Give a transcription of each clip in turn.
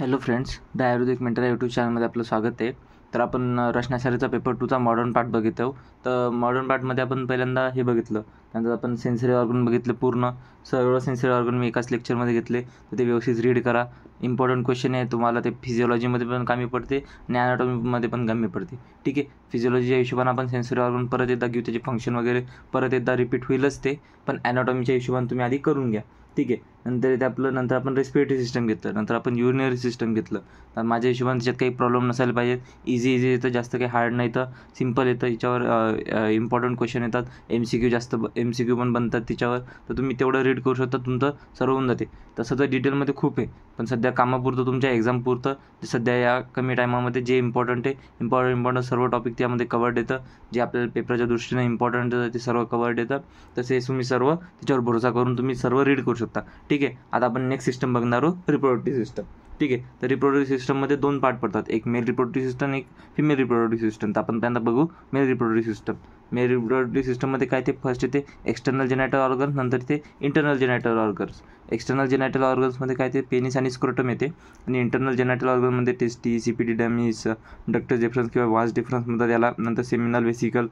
Hello friends, the Ayurvedic mentor YouTube चॅनलमध्ये आपलं स्वागत आहे. तर आपण रचनाशास्त्राचा पेपर 2चा मॉडर्न पार्ट बघित आहोत. तर मॉडर्न पार्टमध्ये आपण पहिल्यांदा हे बघितलं, त्यानंतर आपण सेन्सरी ऑर्गन बघितले. पूर्ण सर्व सेन्सरी ऑर्गन मी एकाच लेक्चरमध्ये घेतले, तर ते व्यवस्थित रीड करा. इम्पॉर्टंट क्वेश्चन आहे, तुम्हाला ते फिजिओलॉजीमध्ये पण कामी पडते आणि ॲनाटॉमीमध्ये पण कामी पडते. ठीक आहे, फिजिओलॉजीच्या हिशोबाने आपण सेन्सरी ऑर्गन परत एकदा घेऊ, त्याचे फंक्शन वगैरे परत एकदा रिपीट होईलच ते, पण ॲनाटॉमीच्या हिशोबाने तुम्ही आधी करून घ्या. ठीक आहे, नंतर आपण रेस्पिरेटरी सिस्टम घेतलं, नंतर आपण युरिनरी सिस्टम घेतलं. तर माझ्या हिशोबाने त्याच्यात काही प्रॉब्लेम नसायला पाहिजेत. इझी येतं, जास्त काही हार्ड नाही, तर सिम्पल येतं. याच्यावर इम्पॉर्टंट क्वेश्चन येतात, MCQ पण बनतात त्याच्यावर. तर तुम्ही तेवढं रीड करू शकता, तुमचं सर्व होऊन जाते. तसं तर डिटेलमध्ये खूप आहे, पण सध्या कामापुरतं, तुमच्या एक्झामपुरतं सध्या या कमी टायमामध्ये जे इम्पॉर्टंट आहे, सर्व टॉपिक त्यामध्ये कवर्ड येतं. जे आपल्याला पेपरच्या दृष्टीने इम्पॉर्टंट येतं ते सर्व कवर्ड येतं. तसे तुम्ही सर्व त्याच्यावर भरोसा करून तुम्ही सर्व रीड करू शकता. ठीक आहे, आता आपण नेक्स्ट सिस्टम बघणार आहोत, रिप्रोडक्टिव्ह सिस्टम. ठीक आहे, तर रिप्रोडक्टिव्ह सिस्टममध्ये 2 पार्ट पडतात, एक मेल रिप्रोडक्टिव्ह सिस्टम, एक फिमेल रिप्रोडक्टिव्ह सिस्टम. तर आपण त्यांना बघू male reproductive system. Male reproductive सिस्टममध्ये काय ते फर्स्ट येते एक्सटर्नल जेनायटल ऑर्गन, नंतर ते internal genital organs. External genital ऑर्गन्समध्ये काय ते पेनिस आणि स्क्रोटम येते, आणि इंटरनल जेनायटल ऑर्गनमध्ये टेस्टिस, इपिडिडॅमिस, डक्टस डिफरन्स किंवा वास डिफरन्स म्हणतात याला. नंतर seminal vesicle,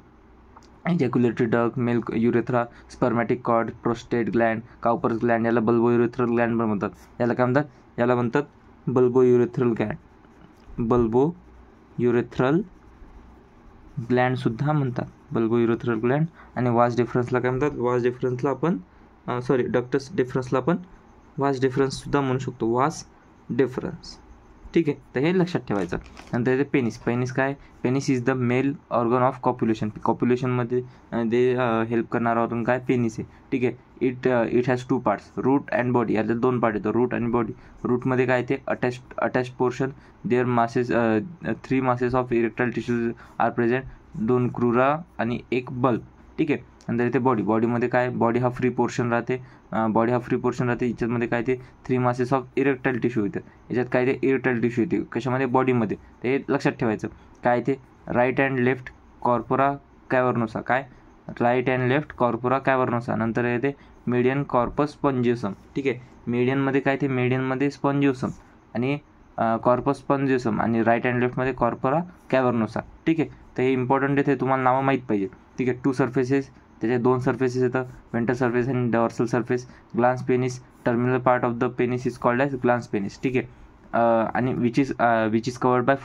ejaculatory duct, male urethra, spermatic cord, prostate gland, Cowper's gland, याला बल्बो युरेथ्रल ग्लँड पण म्हणतात. याला काय म्हणतात? याला म्हणतात bulbo urethral gland. Bulbo urethral ग्लँडसुद्धा म्हणतात, बल्बो युरेथ्रल ग्लँड. आणि वास डिफरन्सला काय म्हणतात? वास डिफरन्सला आपण डक्टस डिफरन्सला आपण वास डिफरन्ससुद्धा म्हणू शकतो, वास डिफरन्स. ठीक आहे, तर हे लक्षात ठेवायचं. नंतर येते penis. Penis is the male organ of copulation. कॉप्युलेशनमध्ये ते हेल्प करणारा ऑर्गन काय? पेनिस आहे. ठीक आहे, it has 2 parts, root and body. याला 2 पार्ट येतो, रूट आणि बॉडी. रूटमध्ये काय ते attached portion, there masses 3 masses of erectile tissues are present, 2 crura आणि 1 बल्ब. ठीक आहे, नंतर इथे बॉडीमध्ये काय? बॉडी हा फ्री पोर्शन राहते. याच्यामध्ये काय ते 3 मासेस ऑफ इरेक्टाईल टिश्यू येतं. याच्यात काय ते इरेक्टाईल टिश्यू येते कशामध्ये? बॉडीमध्ये. ते लक्षात ठेवायचं. काय ते? Right and left corpora cavernosa. काय? Right and left corpora cavernosa. नंतर येते मीडियन कॉर्पस स्पॉन्जियोसम. ठीक आहे, मीडियनमध्ये काय ते? मीडियनमध्ये स्पॉन्जियोसम आणि कॉर्पस स्पॉन्जियोसम, आणि राईट अँड लेफ्टमध्ये कॉर्पोरा कॅव्हर्नोसा. ठीक आहे, तर हे इम्पॉर्टंट आहे, ते तुम्हाला नावं माहीत पाहिजे. ठीक आहे, 2 सर्फेसेस, त्याचे 2 सर्फेसेस येतात, वेंटर सर्फेस आणि dorsal surface. Glans penis, terminal part of the penis is called as glans penis. ठीक आहे, आणि which is covered by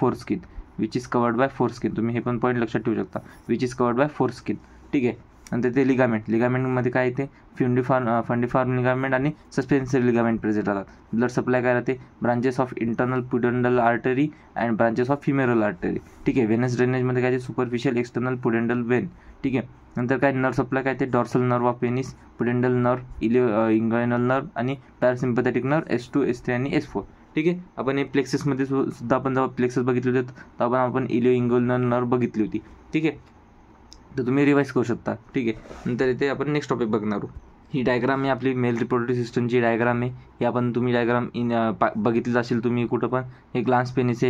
foreskin. तुम्ही हे पण पॉईंट लक्षात ठेवू शकता, which is covered by foreskin. ठीक आहे, नंतर ते लिगामेंटमध्ये काय येते? फंडिफॉर्म लिगामेंट आणि सस्पेन्सरी लिगामेंट प्रेझेंट राहतात. ब्लड सप्लाय काय राहते? Branches of internal pudendal artery and branches of femoral artery. ठीक आहे, व्हेनस ड्रेनेजमध्ये काय ते? Superficial external pudendal vein. ठीक आहे, नंतर काय? नर्व सप्लाय काय ते? Dorsal nerve of penis, pudendal nerve, inguinal nerve आणि पॅरासिम्पॅथेटिक नर्व S2, S3 आणि S4. ठीक आहे, आपण हे प्लेक्ससमध्ये सुद्धा आपण जेव्हा प्लेक्सस बघितले होते तेव्हा आपण इलिओ इंग्वायनल नर्व बघितली होती. ठीक आहे, तर तुम्ही रिवाईज करू शकता. ठीक आहे, नंतर इथे आपण नेक्स्ट टॉपिक बघणार आहोत. ही डायग्राम आहे आपली मेल रिप्रोडक्टिव्ह सिस्टमची डायग्राम आहे. तुम्ही डायग्राम बघितली असेल तुम्ही कुठं पण. हे ग्लान्स पेनिस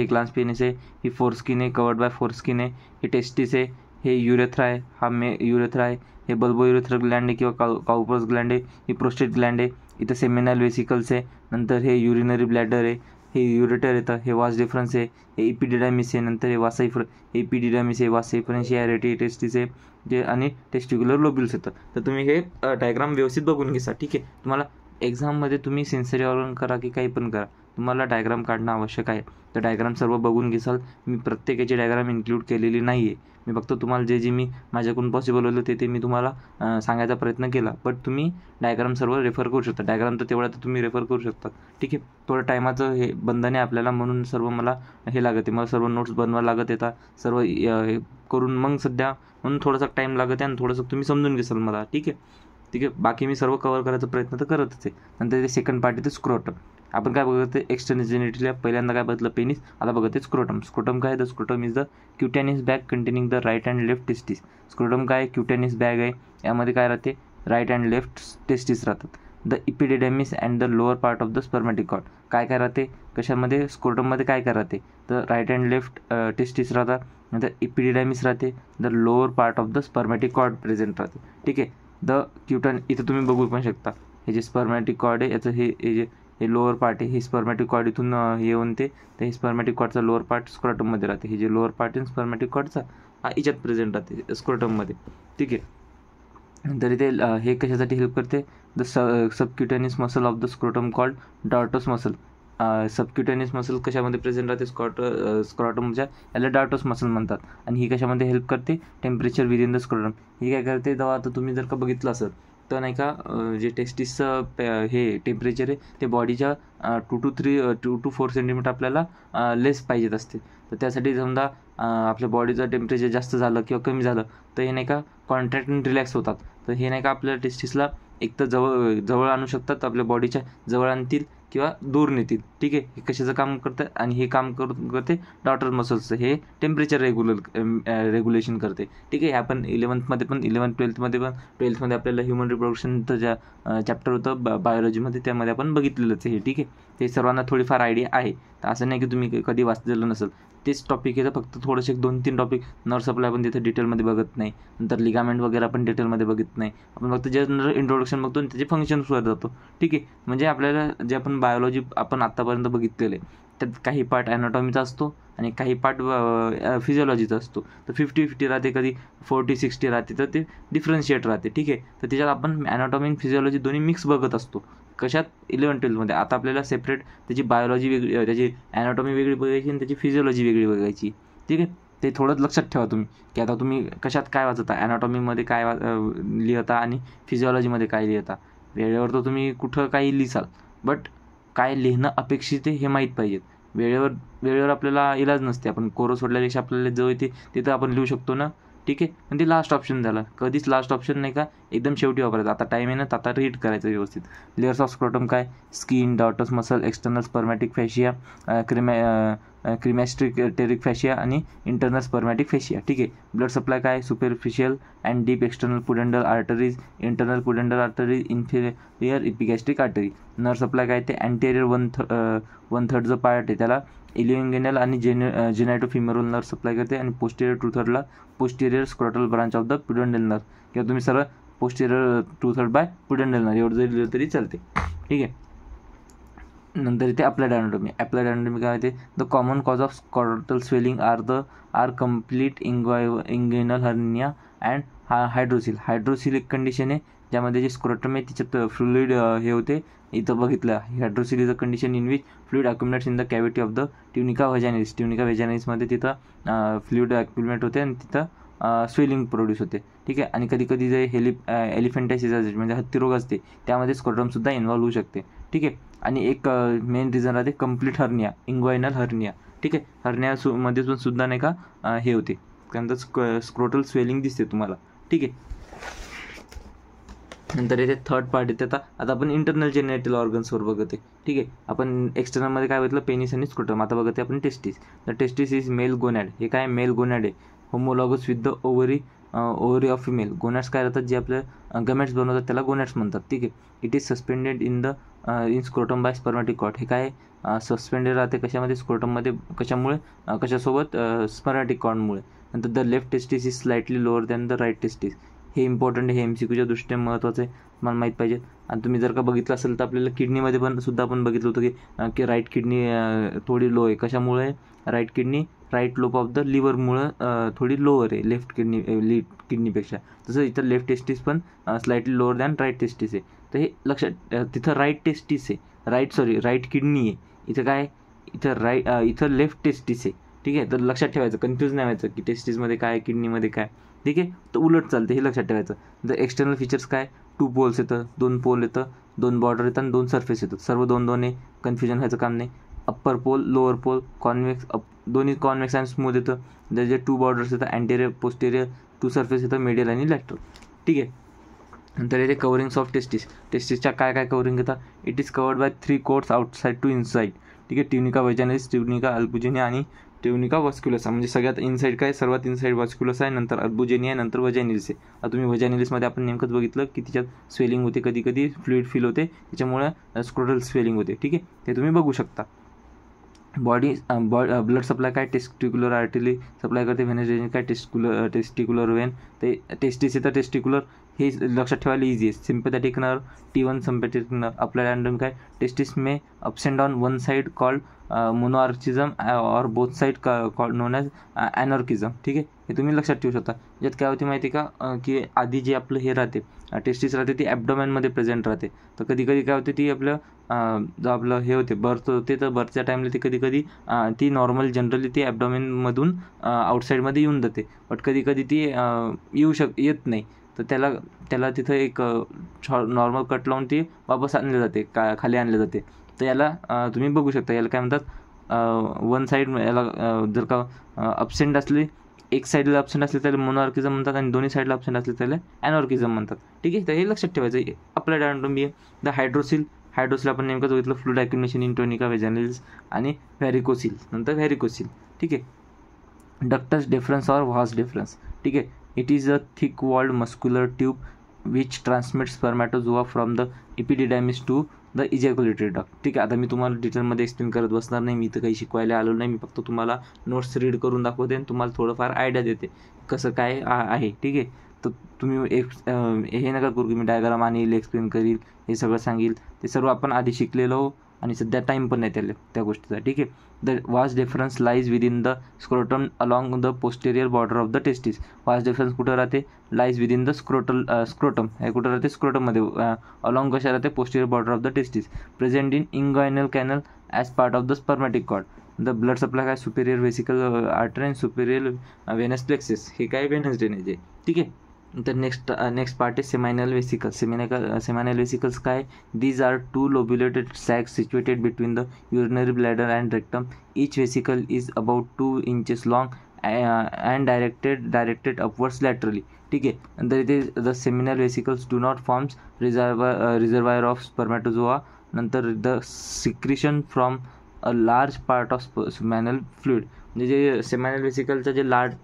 आहे, ही फोरस्किन आहे, कवर्ड बाय फोरस्किन आहे. हे टेस्टिस आहे, हे युरेथ्रा आहे, हा युरेथ्रा आहे. हे बल्बो युरेथ्रल ग्लँड आहे किंवा काउपर्स ग्लँड आहे. ही प्रोस्टेट ग्लँड आहे. इथं सेमिनल वेसिकल्स आहे. नंतर हे युरिनरी ब्लॅडर आहे. हे युरेटर येतं. हे वास डिफरन्स आहे. हे इपिडिडॅमिस आहे. नंतर हे इपिडिडॅमिस आहे, वासाइफरन्स आहे, टेस्टिस आहे, जे आणि टेस्टिक्युलर लोब्युल्स येतं. तर तुम्ही हे डायग्राम व्यवस्थित बघून घ्या. ठीक आहे, तुम्हाला एक्झाममध्ये तुम्ही सेन्सरी ऑर्गन करा की काही पण करा, तुम्हाला डायग्राम काढणं आवश्यक आहे. तर डायग्राम सर्व बघून घेसाल. मी प्रत्येकाची डायग्राम इन्क्लूड केलेली नाही आहे. मी फक्त तुम्हाला जे मी माझ्याकडून पॉसिबल होलं ते मी तुम्हाला सांगायचा प्रयत्न केला. बट तुम्ही डायग्राम सर्व रेफर करू शकता. डायग्राम तर तेवढा तर तुम्ही रेफर करू शकता. ठीक आहे, थोडं टायमाचं हे बंधन आहे आपल्याला, म्हणून सर्व मला हे लागत आहे. मला सर्व नोट्स बनवायला लागत येतात, सर्व हे करून मग सध्या म्हणून थोडासा टाईम लागत आहे आणि थोडंसं तुम्ही समजून घेसाल मला. ठीक आहे, बाकी मी सर्व कवर करायचा प्रयत्न तर करतच आहे. नंतर ते सेकंड पार्ट येते स्क्रोटम. आपण काय बघत आहे? एक्सटर्नल जेनिटलला पहिल्यांदा काय बघितलं? पेनिस. आता बघत आहे स्क्रोटम काय? The scrotum is the cutaneous bag containing the right and left testis. Scrotum काय? क्युटॅनियस बॅग आहे. यामध्ये काय राहते? राईट अँड लेफ्ट टेस्टिस राहतात. The epididymis and the lower part of the spermatic cord. काय राहते कशामध्ये? स्क्रोटममध्ये काय राहते? तर राईट अँड लेफ्ट टेस्टिस राहतात. नंतर इपिडिडॅमिस राहते. The lower part of the spermatic cord present राहते. ठीक आहे, द क्युटन इथं तुम्ही बघू पण शकता. हे जे स्पर्मॅटिक कॉर्ड आहे याचं हे जे हे लोअर पार्ट आहे, हे स्पर्मॅटिक कॉर्ड इथून हे येऊन ते, तर हे स्पर्मॅटिक कॉर्डचा लोअर पार्ट स्क्रॉटममध्ये राहते. हे जे लोअर पार्ट आहे स्पर्मॅटिक कॉर्डचा हा याच्यात प्रेझेंट राहते स्क्रोटममध्ये. ठीक आहे. तरी ते हे कशासाठी हेल्प करते, the subcutaneous muscle of the scrotum called dartos muscle. Subcutaneous muscle कशामध्ये प्रेझेंट राहते, स्क्रॉटमच्या, याला डार्टस मसल म्हणतात. आणि ही कशामध्ये हेल्प करते, टेम्परेचर विदिन द स्क्रोटम. ही काय करते, तेव्हा आता तुम्ही जर का बघितलं असेल तर नाही का, जे टेस्टिसचं हे टेम्परेचर आहे ते बॉडीच्या 2 to 4 सेंटीमीटर आपल्याला लेस पाहिजेत असते. तर त्यासाठी समजा आपल्या बॉडीचं टेम्परेचर जास्त झालं किंवा कमी झालं तर हे नाही का कॉन्ट्रॅक्ट आणि रिलॅक्स होतात. तर हे नाही का आपल्या टेस्टिसला एक तर जवळ आणू शकतात, आपल्या बॉडीच्या जवळ आणतील किंवा दूर नेतील. ठीक आहे. हे कशाचं काम करतं, आणि हे काम करते डॉटर मसल्सचं. हे टेम्परेचर रेग्युलेशन करते. ठीक आहे. आपण 11th-मध्ये पण 12th-मध्ये आपल्याला ह्युमन रिप्रोडक्शनचं ज्या चॅप्टर होतं बायोलॉजीमध्ये त्यामध्ये आपण बघितलेलंच आहे. ठीक आहे. ते सर्वांना थोडीफार आयडिया आहे. तर असं नाही की तुम्ही कधी वाचलेलं नसेल. तेच टॉपिक आहे, तर फक्त थोडेसे 2-3 टॉपिक नर्व सप्लाय आपण तिथे डिटेलमध्ये बघत नाही, नंतर लिगामेंट वगैरे आपण डिटेलमध्ये बघत नाही. आपण फक्त जनरल इंट्रोडक्शन बघतो आणि त्याचे फंक्शन्सवर जातो. ठीक आहे. म्हणजे आपल्याला जे आपण बायोलॉजी आपण आत्तापर्यंत बघितलेले त्यात काही पार्ट ॲनाटॉमीचा असतो आणि काही पार्ट फिजिओलॉजीचा असतो. तर 50-50 राहते, कधी 40-60 राहते, तर ते डिफरन्शिएट राहते. ठीक आहे. तर त्याच्यात आपण ॲनाटॉमी आणि फिजिओलॉजी दोन्ही मिक्स बघत असतो. कशात, 11th-12th-मध्ये. आता आपल्याला सेपरेट त्याची बायोलॉजी वेगळी, त्याची ॲनाटॉमी वेगळी बघायची आणि त्याची फिजिओलॉजी वेगळी बघायची. ठीक आहे. ते थोडं लक्षात ठेवा तुम्ही, की आता तुम्ही कशात काय वाचता, ॲनाटॉमीमध्ये काय लिहिता आणि फिजिओलॉजीमध्ये काय लिहिता. वेळेवर तर तुम्ही कुठं काही लिहिसाल, बट काय लिहिणं अपेक्षित आहे हे माहीत पाहिजेत. वेळेवर आपल्याला इलाज नसते. आपण कोरं सोडल्यापेक्षा आपल्याला जो येते तिथं आपण लिहू शकतो ना. ठीक आहे. पण ते लास्ट ऑप्शन झालं. कधीच लास्ट ऑप्शन नाही का एकदम शेवटी वापरायचं. आता टाईम आहे ना, तर आता रीड करायचं व्यवस्थित. लेयर्स ऑफ स्क्रोटम काय, skin, dartos muscle, external spermatic fascia, cremasteric fascia आणि इंटरनल स्पर्मॅटिक फॅशिया. ठीक आहे. ब्लड सप्लाय काय, superficial and deep external pudendal arteries, internal pudendal arteries, inferior epigastric artery. Nerve supply काय, ते anterior 1/3 जो part आहे त्याला इलिंगिनल आणि जेनायटोफिमरल नर्व सप्लाय करते, आणि posterior 2/3 posterior scrotal branch of the pudendal nerve, किंवा तुम्ही सरळ पोस्टेरियर 2/3 बाय पुडेंडल नर्व एवढं जरी लिहिलं तरी चालते. ठीक आहे. नंतर इथे अप्लाइड ॲनाटॉमी. अप्लाइड ॲनाटॉमी काय होते, the common cause of scrotal swelling are complete inguinal hernia and hydrocele एक कंडिशन आहे ज्यामध्ये जे स्क्रोटम आहे त्याच्यात फ्लुइड हे होते. इथं बघितलं, hydrocele is a condition in which fluid accumulates in the cavity of the tunica vaginalis. Tunica व्हॅजानिलिसमध्ये तिथं फ्लुइड अक्युमुलेट होते आणि तिथं स्वेलिंग प्रोड्यूस होते. ठीक आहे. आणि कधी कधी जे एलिफंटायसिस म्हणजे हत्ती रोग असते त्यामध्ये स्क्रोटमसुद्धा इन्व्हॉल्व होऊ शकते. ठीक आहे. आणि एक मेन रिझन राहते कम्प्लीट हर्निया, इंग्वायनल हर्निया. ठीक आहे. हर्निया मध्ये पण सुद्धा नाही का हे होते, त्यानंतर स्क्रोटल स्वेलिंग दिसते तुम्हाला. ठीक आहे. नंतर येते थर्ड पार्ट येते. आता आपण इंटरनल जेनेटल ऑर्गन्सवर बघते. ठीक आहे. आपण एक्सटर्नलमध्ये काय बघितलं, पेनिस आणि स्क्रोटम. आता बघते आपण testis. The testis is male gonad. हे काय, मेल गोनॅड आहे, homologous with the ovary of female. Gonads काय राहतात, जे आपल्या गमेट्स बनवतात त्याला गोनॅड्स म्हणतात. ठीक आहे. It is suspended in scrotum by spermatic cord. हे काय सस्पेंडेड राहते कशामध्ये, स्क्रोटममध्ये. कशामुळे, कशासोबत, स्पर्मॅटिक कॉर्डमुळे. नंतर the left testis is slightly lower than the right testis. हे इम्पॉर्टंट आहे, हे MCQच्या दृष्टीने महत्त्वाचं आहे, मला माहीत पाहिजे. आणि तुम्ही जर का बघितलं असेल तर आपल्याला किडनीमध्ये पण सुद्धा आपण बघितलं होतं की राईट किडनी थोडी लो आहे. कशामुळे, right kidney right lobe of the लिव्हरमुळं थोडी लोअर आहे लेफ्ट किडनीपेक्षा. तसं इथं लेफ्ट टेस्टिस पण slightly lower than right testis आहे. तर हे लक्षात, तिथं राईट टेस्टिस आहे, राईट किडनी आहे. इथं काय, इथं लेफ्ट टेस्टिस आहे. ठीक आहे. तर लक्षात ठेवायचं, कन्फ्यूज नाही व्हायचं की टेस्टिसमध्ये काय किडनीमध्ये काय. ठीक आहे. तर उलट चालते, हे लक्षात ठेवायचं. द एक्सटर्नल फीचर्स काय, 2 पोल्स येतं, 2 पोल येतं, 2 बॉर्डर येतात आणि 2 सरफेस येतात. सर्व 2-2 आहे, कन्फ्युजन व्हायचं काम नाही. Upper pole, lower pole, convex, दोन्ही कॉन्व्हेक्स आणि स्मूथ येतं. जे 2 बॉर्डर्स येतात, अँटेरियर पोस्टेरियर, 2 सरफेस येतं, मेडियल आणि लॅटरल. ठीक आहे. नंतर येते कवरिंग्स ऑफ टेस्टिसच्या काय कवरिंग येतात. It is covered by 3 coats outside to inside. ठीक आहे. ट्युनिका व्हॅजानिलिस, ट्युनिका अल्बुजिनिया आणि ट्युनिका व्हॅस्क्युलस. म्हणजे सगळ्यात इनसाईड काय, सर्वात इनसाईड व्हॅस्क्युलस आहे, नंतर अल्बुजिनिया आहे, नंतर व्हॅजानिलिस आहे. आता तुम्ही व्हॅजानिलिसमध्ये आपण नेमकंच बघितलं की तिच्यात स्वेलिंग होते, कधी कधी फ्लुइड फील होते, त्याच्यामुळे स्क्रोटल स्वेलिंग होते. ठीक आहे. ते तुम्ही बघू शकता. ब्लड सप्लाय काय, टेस्टिक्युलर आर्टरी सप्लाय करते. व्हेनस काय, टेस्टिक्युलर वेन. ते टेस्टिस येतं टेस्टिक्युलर, हे लक्षात ठेवायला इझी आहे. Sympathetic nerve, T1 sympathetic nerve. आपल्याला रँडम काय, testis may ups and down one side called monorchism और both side called known as anorchism. ठीक आहे, हे तुम्ही लक्षात ठेवू शकता. यात काय होते माहिती का, की आधी जे आपलं हे राहते टेस्टिस राहते ती ॲब्डोमेनमध्ये प्रेझेंट राहते. तर कधी कधी काय होते, ती आपलं जो आपलं हे होते बर्थ होते, तर बर्थच्या टाईमला ती कधी कधी ती नॉर्मल जनरली ती ॲब्डोमेनमधून आउटसाईडमध्ये येऊन जाते. बट कधी कधी ती येत नाही. तर त्याला तिथं एक नॉर्मल कट लावून ती वापस आणले जाते, खाली आणले जाते. तर याला तुम्ही बघू शकता, याला काय म्हणतात, वन साईड. याला जर का अब्सेंट असली, एक साईडला अब्सेंट असले त्याला मोनोआर्किझम म्हणतात, आणि दोन्ही साईडला अब्सेंट असले त्याला ॲनॉर्किझम म्हणतात. ठीक आहे, तर हे लक्षात ठेवायचं. आपल्या डायग्राम द हायड्रोसिल आपण नेमकं बघितलं फ्लूइड ॲक्युमुलेशन इन टोनिका व्हेजाइनालिस आणि व्हॅरिकोसिल, नंतर व्हॅरिकोसिल. ठीक आहे, डक्टस डिफरन्स और व्हास डिफरन्स. ठीक आहे, it is a thick walled muscular tube which transmit spermatozoa from the epididymis to the ejaculatory duct. ठीक आहे, आता मी तुम्हाला डिटेलमध्ये एक्सप्लेन करत बसणार नाही, मी तर काही शिकवायला आलो नाही. मी फक्त तुम्हाला नोट्स रीड करून दाखवते आणि तुम्हाला थोडंफार आयडिया देते कसं काय आहे. ठीक आहे, तर तुम्ही हे नका करू की मी डायग्राम आणील, एक्सप्लेन करील, हे सगळं सांगेल. ते सर्व आपण आधी शिकलेलो आणि सध्या टाईम पण नाही त्या गोष्टीचा. ठीक आहे, the vast difference lies within the scrotum along the posterior border of the testis. Vast difference कुठं राहते, लाईज विदिन द स्क्रोटम. हे कुठं राहते, स्क्रोटममध्ये. अलॉंग कशा राहते, posterior border of the testis. Present in inguinal canal as part of the spermatic cord. The blood supply काय, superior vesical artery and superior venous plexuses. हे काय, वेनस ड्रेनेज आहे. ठीक आहे, तर नेक्स्ट पार्ट आहे सेमायनल व्हेसिकल्स. सेमायनल व्हेसिकल्स काय, these are two lobulated sacs situated between the urinary bladder and rectum. Each vesicle is about 2 inches long and directed upwards laterally. ठीक आहे, नंतर इथे the seminal vesicles do not forms reservoir of spermatozoa. नंतर the secretion from a large part of seminal fluid. म्हणजे जे seminal व्हेसिकलचं जे large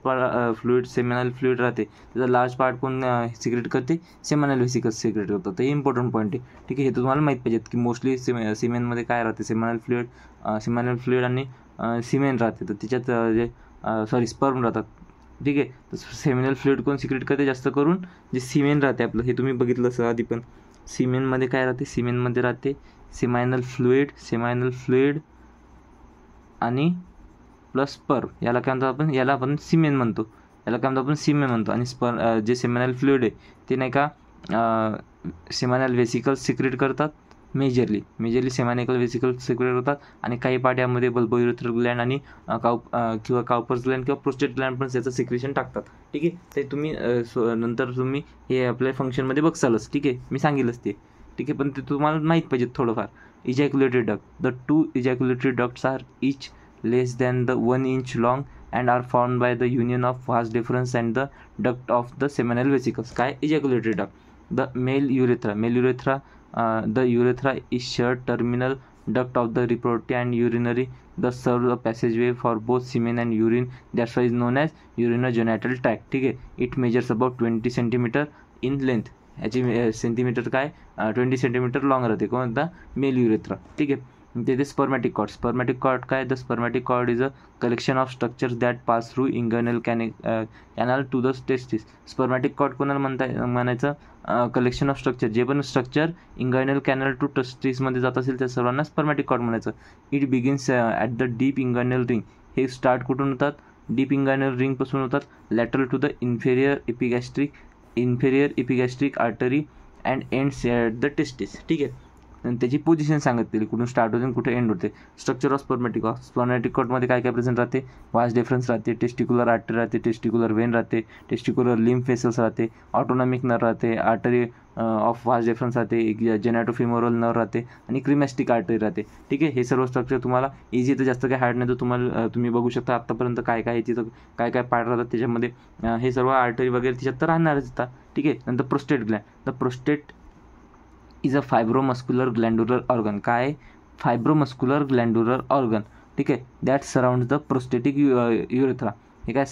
fluid seminal fluid राहते त्याचा लार्ज पार्ट कोण सिक्रेट करते, सेमिनल व्हेसिकल्स सिक्रेट करतात. तर हे इम्पॉर्टंट पॉईंट आहे. ठीक आहे, हे तुम्हाला माहीत पाहिजेत की मोस्टली सिमेनमध्ये काय राहते, सेमिनल फ्लुइड आणि सिमेन राहते. तर त्याच्यात जे स्पर्म राहतात. ठीक आहे, तर सेमिनल फ्लुइड कोण सिक्रेट करते, जास्त करून जे सिमेन राहते आपलं, हे तुम्ही बघितलं असं आधी पण. सिमेनमध्ये काय राहते, सिमेनमध्ये राहते सेमायनल फ्लुइड आणि प्लस स्पर्म. याला काय म्हणतो याला आपण सिमेन म्हणतो. आणि जे सेमिनल फ्लुइड आहे ते नाही का सेमिनल व्हेसिकल्स सिक्रेट करतात. मेजरली सेमिनल व्हेसिकल्स सिक्रेट करतात. आणि काही पार्ट यामध्ये बल्बोयुरेथ्रल ग्लँड आणि काउपर्स ग्लँड किंवा प्रोस्टेट ग्लँड पण त्याचं सिक्रेशन टाकतात. ठीक आहे, ते तुम्ही नंतर तुम्ही हे आपल्या फंक्शनमध्ये बघसालच. ठीक आहे, मी सांगेलच ते. ठीक आहे, पण ते तुम्हाला माहीत पाहिजे थोडंफार. Ejaculatory duct. The 2 ejaculatory ducts are each less than the 1 inch long and are formed by the union of vas deferens and the duct of the seminal vesicles. काय, ejaculatory duct. The male urethra, the urethra is shared terminal duct of the reproductive and urinary, thus serves a passageway for both semen and urine. That's why is known as urinogenital tract. ठीक आहे, it measures about 20 centimeter in length. याची centimetre काय, 20 centimeter long राहते. कोणता, mail urethra. ठीक आहे, ते spermatic cord काय, the spermatic cord is a collection of structures that pass through inguinal canal to the testis. Spermatic cord कोणाला म्हणायचं, कलेक्शन ऑफ स्ट्रक्चर. जे पण स्ट्रक्चर इंगर्नल कॅनल टू टेस्टिसमध्ये जात असेल त्या सर्वांना स्पर्मॅटिक कॉर्ड म्हणायचं. It begins at the deep inguinal ring. हे स्टार्ट कुठून होतात, डीप इंगर्नल रिंगपासून होतात. Lateral to the inferior epigastric artery and ends at the testis. ठीक आहे, आणि त्याची पोझिशन सांगितली कुठून स्टार्ट होते आणि कुठे एंड होते. स्ट्रक्चर ऑफ स्पर्मॅटिक कॉर्डमध्ये काय काय प्रेझेंट राहते, वास डिफरन्स राहते, टेस्टिक्युलर आर्टरी राहते, टेस्टिक्युलर वेन राहते, टेस्टिक्युलर लिम्फ व्हेसल्स राहते, ऑटोनॉमिक नर्व राहते, आर्टरी ऑफ वास डिफरन्स राहते, जेनॅटोफिमोरल नर्व राहते आणि क्रिमॅस्टिक आर्टरी राहते. ठीक आहे, हे सर्व स्ट्रक्चर तुम्हाला इझी, तर जास्त काय हार्ड नाही. तर तुम्ही बघू शकता आत्तापर्यंत काय काय तिथं काय काय पार्ट राहतात त्याच्यामध्ये. हे सर्व आर्टरी वगैरे त्याच्यात तर राहणारच होता. ठीक आहे, नंतर prostate gland. The prostate is a fibromuscular glandular organ. काय, फायब्रोमस्क्युलर ग्लँड्युलर ऑर्गन. ठीक आहे, that surrounds the prostatic urethra. हे काय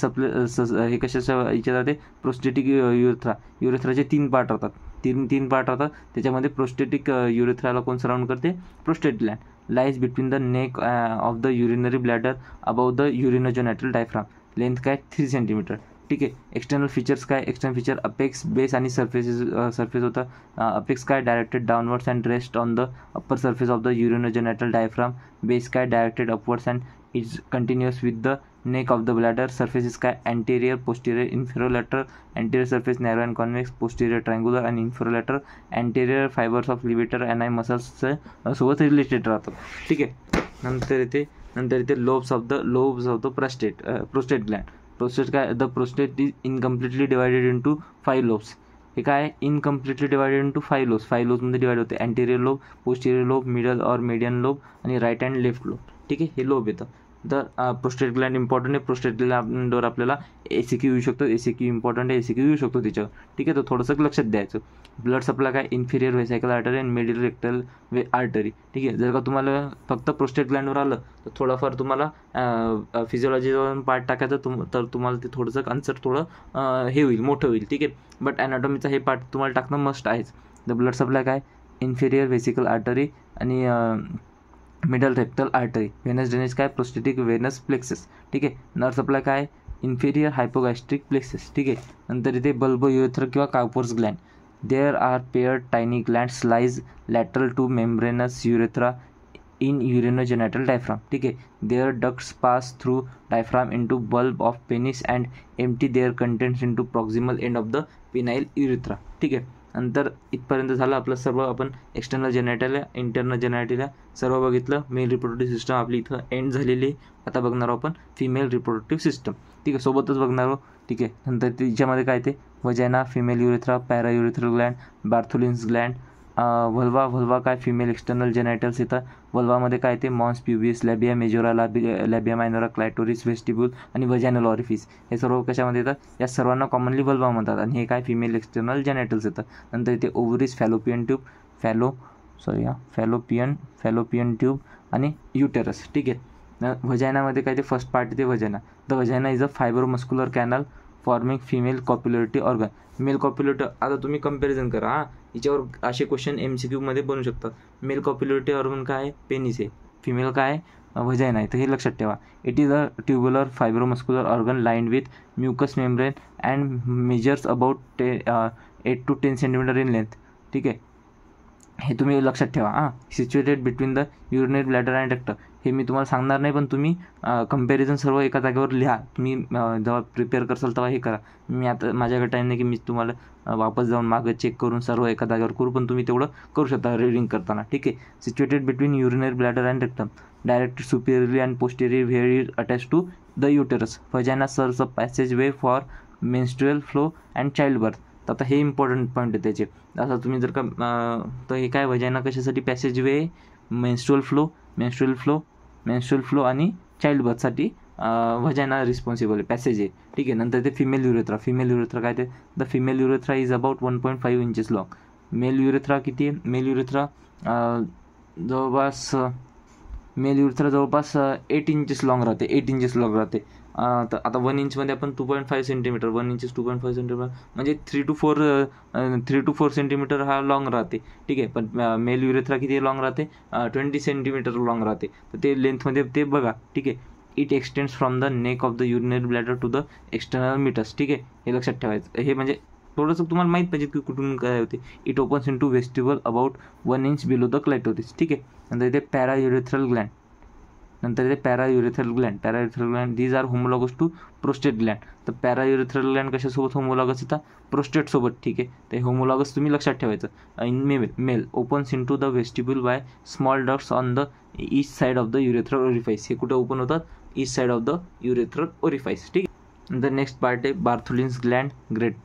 हे कशाच्या याच्यात राहते, प्रोस्टेटिक युरेथ्राचे 3 पार्ट राहतात. तीन पार्ट राहतात त्याच्यामध्ये. प्रोस्टेटिक युरेथ्राला कोण सराउंड करते, prostate gland. Lies between the neck of the urinary bladder above the urinogenital diaphragm. Length काय, 3 centimeter. ठीक आहे. एक्सटर्नल फीचर्स काय, एक्सटर्नल फीचर अपेक्स, बेस आणि सरफेस होता. अपेक्स काय directed downwards and rest on the upper surface of the urinogenital diaphragm. Base काय directed upwards and is continuous with the neck of the bladder. Surfaces काय anterior, posterior, inferolateral. Anterior surface narrow and convex, posterior triangular आणि inferolateral. Anterior fibres of levator ani muscles सोबत related राहतात. ठीक आहे. नंतर इथे lobes of the prostate gland. Prostate काय, the prostate is incompletely divided into 5 lobes. हे काय इनकम्प्लिटली डिवायडेड इंटू 5 लोब्स. 5 लोब्समध्ये डिवाइड होते. Anterior lobe, posterior lobe, middle और मीडियन लोब आणि राईट अँड लेफ्ट लोब. ठीक आहे. हे लोब येतं. द प्रोस्टेट ग्लँड इम्पॉर्टंट आहे. प्रोस्टेट ग्लँडवर आपल्याला ACQ येऊ शकतो. ACQ इम्पॉर्टंट आहे. ACQ येऊ शकतो त्याच्यावर. ठीक आहे. तर थोडंसं लक्षात द्यायचं. ब्लड सप्लाय काय इन्फिरियर व्हेसिकल आर्टरी आणि मिडिल रेक्टल आर्टरी. ठीक आहे. जर का तुम्हाला फक्त प्रोस्टेट ग्लँडवर आलं तर थोडाफार तुम्हाला फिजिओलॉजीचा पार्ट टाकायचं तर तुम्हाला ते थोडंसं कन्सेप्ट थोडं हे होईल, मोठं होईल. ठीक आहे. बट ॲनाटॉमीचा हे पार्ट तुम्हाला टाकणं मस्ट आहेच. द ब्लड सप्लाय काय इन्फिरियर व्हेसिकल आर्टरी आणि middle rectal artery. Venous drainage काय प्रोस्टेटिक व्हेनस प्लेक्सस. ठीक आहे. नर्व सप्लाय काय इन्फिरियर हायपोगॅस्ट्रिक प्लेक्सस. ठीक आहे. नंतर इथे बल्बो युरेथ्रा किंवा Cowper's gland. There are paired tiny glands lies lateral to membranous urethra in urinogenital diaphragm. ठीक आहे. Their ducts pass through diaphragm into bulb of penis and empty their contents into proximal end of the penile urethra. ठीक आहे. नंतर इथपर्यंत झालं आपलं सर्व. आपण एक्सटर्नल जेनेटल, इंटरनल जेनेटल सर्व बघितलं. मेल रिप्रोडक्टिव्ह सिस्टम आपली इथं एंड झालेली आहे. आता बघणार आहोत आपण फिमेल रिप्रोडक्टिव्ह सिस्टम. ठीक आहे. सोबतच बघणार आहोत. ठीक आहे. नंतर तिच्यामध्ये काय ते vagina, female urethra, para urethral gland, Bartholin's gland, vulva काय फिमेल एक्सटर्नल जेनायटल्स येतात. व्हल्वामध्ये काय ते mons pubis, labia majora, labia minora, clitoris, vestibule आणि वजायनल ऑरिफिस. हे सर्व कशामध्ये येतात, या सर्वांना कॉमनली व्हल्वा म्हणतात आणि हे काय फिमेल एक्सटर्नल जेनायटल्स येतात. नंतर इथे ओव्हरीज, फॅलोपियन ट्यूब आणि युटेरस. ठीक आहे. वजायनामध्ये काय ते फर्स्ट पार्ट येते vagina. The vagina is a fibromuscular canal forming female copulatory organ. Male copulatory, आता तुम्ही कंपॅरिझन करा. याच्यावर असे क्वेश्चन MCQ मध्ये बनू शकतात. मेल कॉप्युलेटरी ऑर्गन काय आहे, पेनिस आहे. फिमेल काय आहे, वजायना आहे. तर हे लक्षात ठेवा. It is a tubular fibromuscular organ lined with mucous membrane and measures about 8 to 10 centimetre in length. ठीक आहे. हे तुम्ही लक्षात ठेवा. Situated between the urinary bladder and duct. हे मी तुम्हाला सांगणार नाही, पण तुम्ही कंपॅरिझन सर्व एका जागेवर लिहा. तुम्ही जेव्हा प्रिपेअर करसाल तेव्हा हे करा. मी आता माझ्याकडे टाईम नाही की मी तुम्हाला वापस जाऊन मागं चेक करून सर्व एका जागेवर करू, पण तुम्ही तेवढं करू शकता रीडिंग करताना. ठीक आहे. Situated between urinary bladder and rectum, directed superiorly and posterior where is attach to the uterus. Vagina serves a passageway for menstrual flow and childbirth. तर आता हे इम्पॉर्टंट पॉईंट आहे त्याचे. आता तुम्ही जर का तर हे काय व्हजाइना कशासाठी पॅसेज वे, मेन्स्ट्रुअल फ्लो आणि चाइल्ड बर्थसाठी व्हजाइना रिस्पॉन्सिबल आहे, पॅसेज आहे. ठीक आहे. नंतर ते फिमेल युरेथ्रा काय ते the female urethra is about 1.5 inches long. Male urethra किती आहे, मेल युरेथ्रा जवळपास 8 इंचेस लॉंग राहते. तर आता 1 इंचमध्ये आपण 2.5 सेंटीमीटर, 1 इंचेस 2.5 सेंटीमीटर म्हणजे 3 to 4 सेंटीमीटर हा लॉंग राहते. ठीक आहे. पण मेल युरेथ्रा किती लॉंग राहते, 20 सेंटीमीटर लॉंग राहते. तर ते लेंथमध्ये ते बघा. ठीक आहे. It extends from the neck of the urinary bladder to the external meatus. ठीक आहे. हे लक्षात ठेवायचं. हे म्हणजे थोडंसं तुम्हाला माहीत पाहिजे की कुठून काय होते. It opens into vestibule about 1 inch below the clitoris. ठीक आहे. नंतर इथे paraurethral gland. Paraurethral gland these are homologous to prostate gland. तर पॅरायुरेथ्रल ग्लँड कशासोबत होमोलॉगस येतात, प्रोस्टेटसोबत. ठीक आहे. ते होमोलॉगस तुम्ही लक्षात ठेवायचं. In male opens into the vestibule by small ducts on the east side of the urethral orifice. हे कुठे ओपन होतात, east side of the urethral orifice. ठीक आहे. नंतर नेक्स्ट पार्ट आहे बार्थोलिन्स ग्लँड.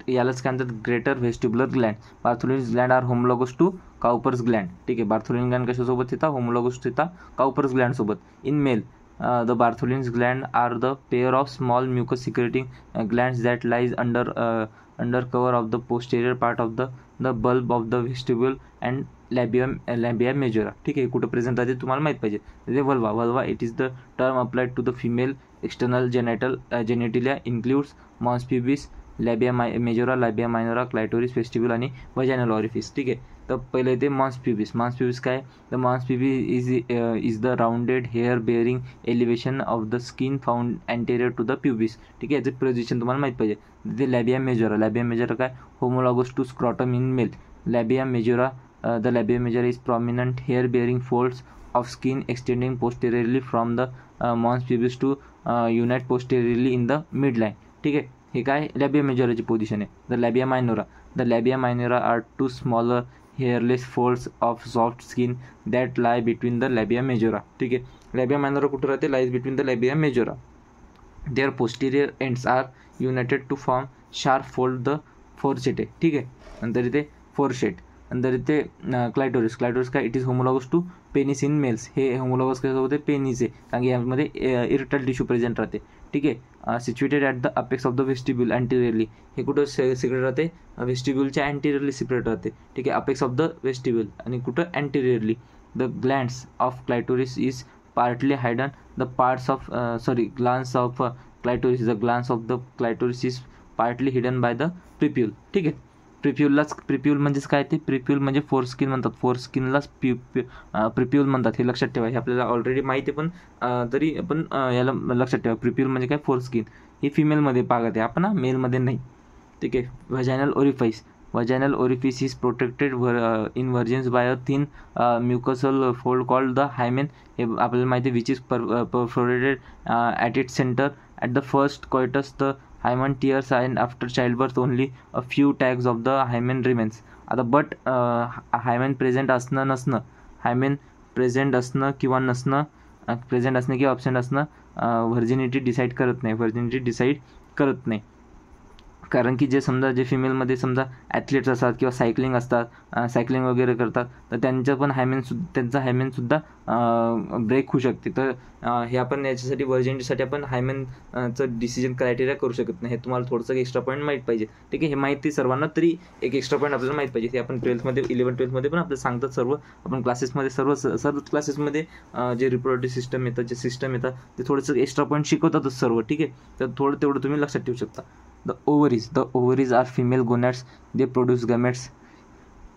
यालाच काय म्हणतात, greater vestibular gland. Bartholin's gland are homologous to Cowper's gland. ठीक आहे. बार्थोलिन ग्लँड कशासोबत येतात, होमोलॉगस येतात काउपर्स ग्लँड सोबत. In male the Bartholin's gland R the pair of small mucus secreting glands that lies under cover of the posterior part of the bulb of the vestibule and labia majora. ठीक आहे. कुठं present राहते तुम्हाला माहीत पाहिजे. ते vulva it is the term applied to the female external genitalia includes mons pubis, labia majora, labia minora, clitoris, vestibule आणि vaginal orifice. ठीक आहे. तर पहिले येते मॉन्स प्युबिस. मॉन्स प्युबिस काय, the mons pubis is the rounded hair bearing elevation of the skin found anterior to the pubis. ठीक आहे, याचं पोझिशन तुम्हाला माहीत पाहिजे. ते लॅबिया मेजोरा. लॅबिया मेजोरा काय, homologous to scrotum in male. Labia majora, the labia majora is prominent hair bearing folds of skin extending posteriorly from the mons pubis to unite posteriorly in the mid line. ठीक आहे, हे काय labia मेजोराची position आहे. The labia minora. The labia minora are two smaller hairless folds of soft skin that lie between the labia majora. ठीक आहे, labia minora कुठं राहते, lies between the labia majora. Their posterior ends are united to form sharp fold the fourchette आहे. ठीक आहे, नंतर इथे फोरशेट. नंतर इथे क्लायटोरिस. क्लायटोरिस काय, it is homologous to penis in males. हे होमोलॉगस कसं होते, पेनिस आहे, कारण की यामध्ये इरेक्टाईल टिश्यू प्रेझेंट राहते. ठीक आहे, situated at the apex of the vestibule anteriorly. हे कुठं सिक्रेट राहते, व्हेस्टिब्यूलच्या अँटिरियरली सिक्रेट राहते. ठीक आहे, अपेक्स ऑफ द व्हेस्टिब्यूल आणि कुठं anteriorly. The glands of clitoris is partly hidden the parts of glans of clitoris. The glans of the clitoris is partly hidden by the prepuce. ठीक आहे, प्रिप्यूल म्हणजेच काय, ते प्रिप्यूल म्हणजे फोरस्किन म्हणतात. फोरस्किनलाच प्रिप्यूल म्हणतात, हे लक्षात ठेवा. हे आपल्याला ऑलरेडी माहिती आहे, पण तरी आपण याला लक्षात ठेवा. प्रिप्यूल म्हणजे काय, फोरस्किन. ही फिमेलमध्ये पागत आहे, आपण मेलमध्ये नाही. ठीक आहे, vaginal orifice. Vaginal orifice is protected in virgins by a thin mucosal fold called the hymen. हे आपल्याला माहिती आहे, which is perforated at its centre. At the first coitus the hymen tears and after childbirth only a few tags of the hymen remains. आता but hymen present असणं नसणं, हायमेन present असणं किंवा नसणं, प्रेझेंट असणं किंवा अब्सेंट असणं व्हर्जिनिटी डिसाईड करत नाही. व्हर्जिनिटी डिसाईड करत नाही, कारण की जे समजा जे फिमेलमध्ये समजा ॲथलीट्स असतात किंवा सायकलिंग असतात, सायकलिंग वगैरे करतात, तर त्यांचं पण त्यांचा हायमेनसुद्धा ब्रेक होऊ शकते. तर हे आपण याच्यासाठी व्हर्जिनिटीसाठी आपण हायमेनचं डिसिजन क्रायटेरिया करू शकत नाही. हे तुम्हाला थोडंसं एक्स्ट्रा पॉईंट माहीत पाहिजे. ठीक आहे, हे माहिती सर्वांना, तरी एक एक्स्ट्रा पॉईंट आपल्याला माहीत पाहिजे. हे आपण 12th-मध्ये 11-12th पण आपल्याला सांगतात सर्व. आपण क्लासेसमध्ये सर्व क्लासेसमध्ये जे रिप्रोडक्टिव्ह सिस्टम येतं, जे सिस्टम येतं, ते थोडंसं एक्स्ट्रा पॉईंट शिकवतातच सर्व. ठीक आहे, तर तेवढं तुम्ही लक्षात ठेवू शकता. The ovaries are female gonads. They produce gametes.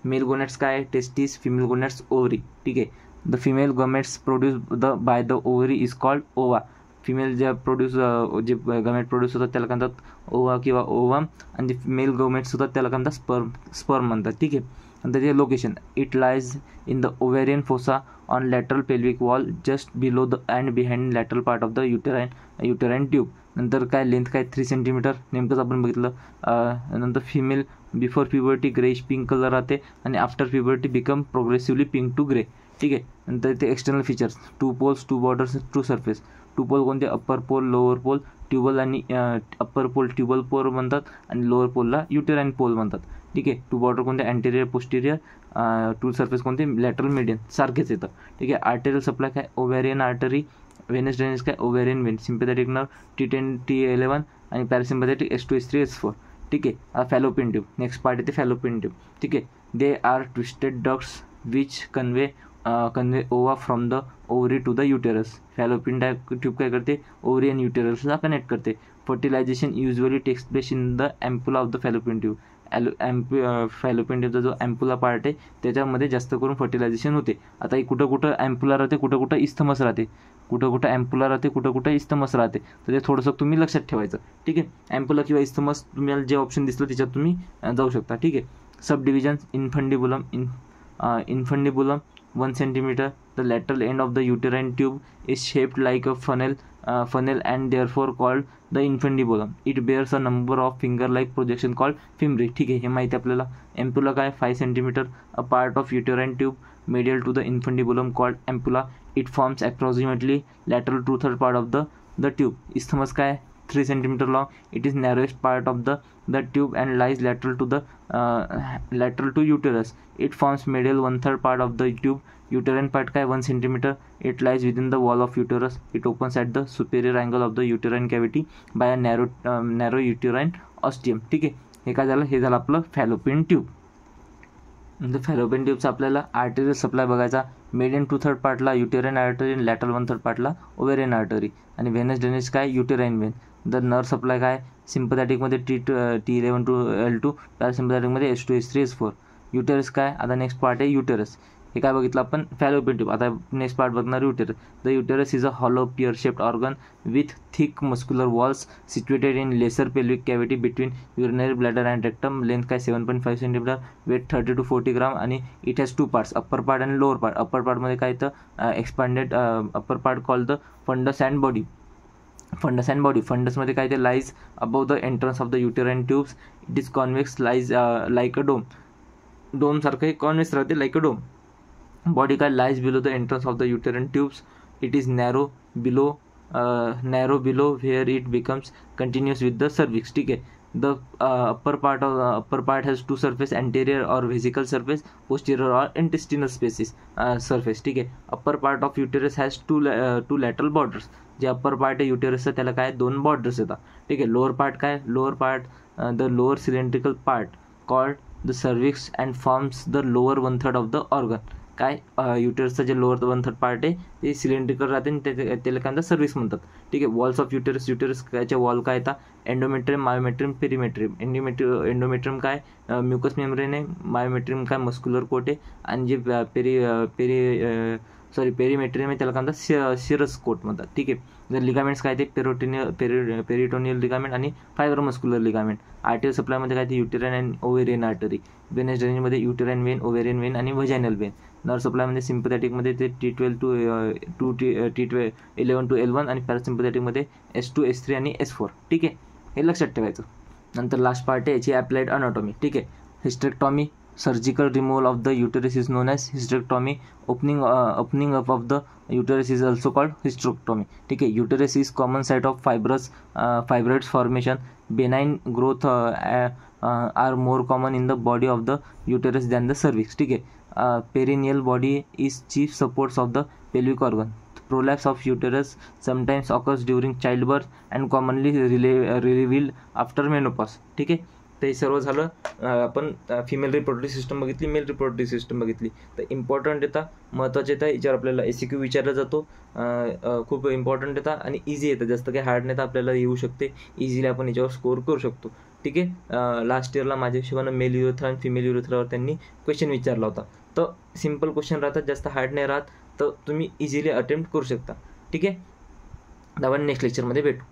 Male gonads काय, टेस्टिस. Female gonads ovary. ठीक आहे, the female gametes produce by the ovary is called ova. Female जे गॅमेट प्रोड्यूस होतात त्याला म्हणतात ओवा किंवा ओवम, आणि जे मेल गॅमेट्स होतात त्याला म्हणतात स्पर्म म्हणतात. ठीक आहे, नंतर ते location, it lies in the ovarian fossa on lateral pelvic wall just below the and behind lateral part of the uterine tube. नंतर काय, लेंथ काय, 3 सेंटीमीटर, नेमकंच आपण बघितलं. नंतर female before puberty greyish pink colour राहते, आणि after puberty become progressively pink to grey. ठीक आहे, नंतर ते external features, 2 poles 2 borders 2 surface. 2 pole कोणते, upper pole lower pole. Tubal आणि अप्पर पोल ट्युबल पोल म्हणतात, आणि लोअर पोलला युटेराइन पोल म्हणतात. ठीक आहे, 2 बॉर्डर कोणते, अँटेरियर पोस्टिरियर. 2 सरफेस कोणते, लॅटरल मीडियन, सारखेच येतं. ठीक आहे, आर्टेरियल सप्लाय काय, ओव्हेरियन आर्टरी. व्हेनस ड्रेनेज काय, ovarian vein. Sympathetic nerve T10 T11 आणि पॅरासिम्पॅथेटिक S2 S3 S4. ठीक आहे, फॅलोपियन ट्यूब. नेक्स्ट पार्ट येते फॅलोपियन ट्यूब. ठीक आहे, they are twisted ducts which convey ova from the ovary to the uterus. Fallopian tube काय करते, ovary आणि युटेरसला कनेक्ट करते. Fertilization usually text place in the ampulla of the fallopian tube. Fallopian ट्यूबचा जो ampulla part आहे त्याच्यामध्ये जास्त करून फर्टिलायझेशन होते. आता कुठं एम्पुला राहते, कुठं इस्थमस राहते, कुठं एम्पुला राहते, कुठं इस्थमस राहते. तर ते थोडंसं तुम्ही लक्षात ठेवायचं. ठीक आहे, एम्पुला किंवा इस्थमस तुम्हाला जे ऑप्शन दिसलं त्याच्यात तुम्ही जाऊ शकता. ठीक आहे, sub divisions, infundibulum 1 centimetre. The lateral end of the uterine tube is shaped like a funnel and therefore called the infundibulum. It bears a number of finger-like projection called fimbriae. ठीक आहे, हे माहिती आपल्याला. एम्पुला काय, 5 centimetre. A part of uterine tube medial to the infundibulum called ampulla. It forms approximately lateral to third part of the tube. Isthmus काय, 3 centimeter long. It is narrowest part of the tube and lies lateral to uterus. It forms medial 1/3 part of the tube. Uterine part काय, 1 centimeter. It lies within the wall of uterus. It opens at the superior angle of the uterine cavity by a narrow uterine ostium. ठीक आहे, हे काय झालं, हे झालं आपलं fallopian tube. नंतर फॅलोपियन ट्यूबचा आपल्याला आर्टेरियल सप्लाय बघायचा. मेडियन 2/3 पार्टला युटेराइन आर्टरी, लॅटरल 1/3 पार्टला ओव्हेरियन आर्टरी, आणि व्हेनस ड्रेनेज काय, uterine vein. The nerve supply काय, सिम्पथॅटिकमध्ये T11 to L2, पॅरासिम्पथॅटिकमध्ये S2 S3 S4. Uterus काय, आता नेक्स्ट पार्ट आहे युटेरस. हे काय बघितलं आपण, फॅलोपियन ट्यूब. आता नेक्स्ट पार्ट बघणार uterus. The uterus is a hollow pear shaped organ with thick muscular walls situated in lesser pelvic cavity between urinary bladder and rectum. Length काय 7.5 centimetre, weight 30 to 40 gram. आणि it has 2 parts, upper part आणि lower part. Upper पार्टमध्ये काय तर expanded upper part called the fundus and body. Fundus and body, फंडसमध्ये काय ते lies above the entrance of the uterine tubes. It is convex, lies like a dome. Dome सारखं हे convex राहते like a dome. Body काय lies below the entrance of the uterine tubes. It is narrow below where it becomes continuous with the cervix. ठीक आहे. The upper part has two surface, anterior or vesical surface, posterior or intestinal spaces surface. ठीक आहे. Upper part of uterus has two lateral borders. जे upper part आहे युटेरसचं त्याला काय 2 borders येतात. ठीक आहे. लोअर पार्ट काय, lower part the lower cylindrical part called the cervix and forms the lower 1/3 of the organ. काय युटेरसचं जे लोअर 1/3 पार्ट आहे ते सिलेंड्रिकल राहते आणि त्याला काय म्हणतात, सर्विक्स म्हणतात. ठीक आहे. वॉल्स ऑफ युटेरस कायच्या वॉल काय येतात, एंडोमेट्रियम, मायोमेट्रियम, पेरिमेट्रियम. एंडोमेट्रियम काय म्युकस मेम्ब्रेन आहे, मायोमेट्रियम काय मस्क्युलर कोट आहे, आणि जे पेरिमेट्रियम आहे त्याला काय म्हणतात, सिरस कोट म्हणतात. ठीक आहे. जर लिगामेंट्स काय ते पेरिटोनियल लिगामेंट आणि फायबर मस्क्युलर लिगामेंट. आर्टियल सप्लायमध्ये काय ते युटेराइन अँड ओव्हेरियन आर्टरी. वेनस ड्रेनेजमध्ये युटेराइन वेन, ओव्हेरियन वेन आणि व्हजायनल वेन. नर्व सप्लायमध्ये सिम्पथॅटिकमध्ये ते T12 to T11 to L1 आणि पॅरासिम्पथॅटिकमध्ये S2, S3 आणि S4. ठीक आहे. हे लक्षात ठेवायचं. नंतर लास्ट पार्ट आहे याची ॲप्लाइड अनाटॉमी. ठीक आहे. Hysterectomy, surgical removal of the uterus is known as hysterectomy. Opening up of the uterus is also called hysterectomy. ठीक आहे. uterus is common site of fibroids formation. Benign growth are more common in the body of the uterus than the cervix. ठीक आहे. Perineal body is chief supports of the pelvic organ. Prolapse of uterus sometimes occurs during childbirth and commonly revealed after menopause. ठीक आहे. ते सर्व झालं. आपण female reproductive system बघितली, male reproductive system बघितली. तर इम्पॉर्टंट येतात, महत्त्वाचे येतात, याच्यावर आपल्याला SQ विचारला जातो. खूप इम्पॉर्टंट येतात आणि इझी येतं, जास्त काही हार्ड नाही तर आपल्याला येऊ शकते. इझिली आपण याच्यावर स्कोर करू शकतो. ठीक आहे. लास्ट इयरला माझ्या हिशोबानं मेल युरेथ्रा आणि फिमेल युरेथ्रावर त्यांनी क्वेश्चन विचारला होता. तर सिम्पल क्वेश्चन राहतात, जास्त हार्ड नाही राहत, तर तुम्ही इझिली अटेम्प्ट करू शकता. ठीक आहे. आपण नेक्स्ट लेक्चरमध्ये भेटू.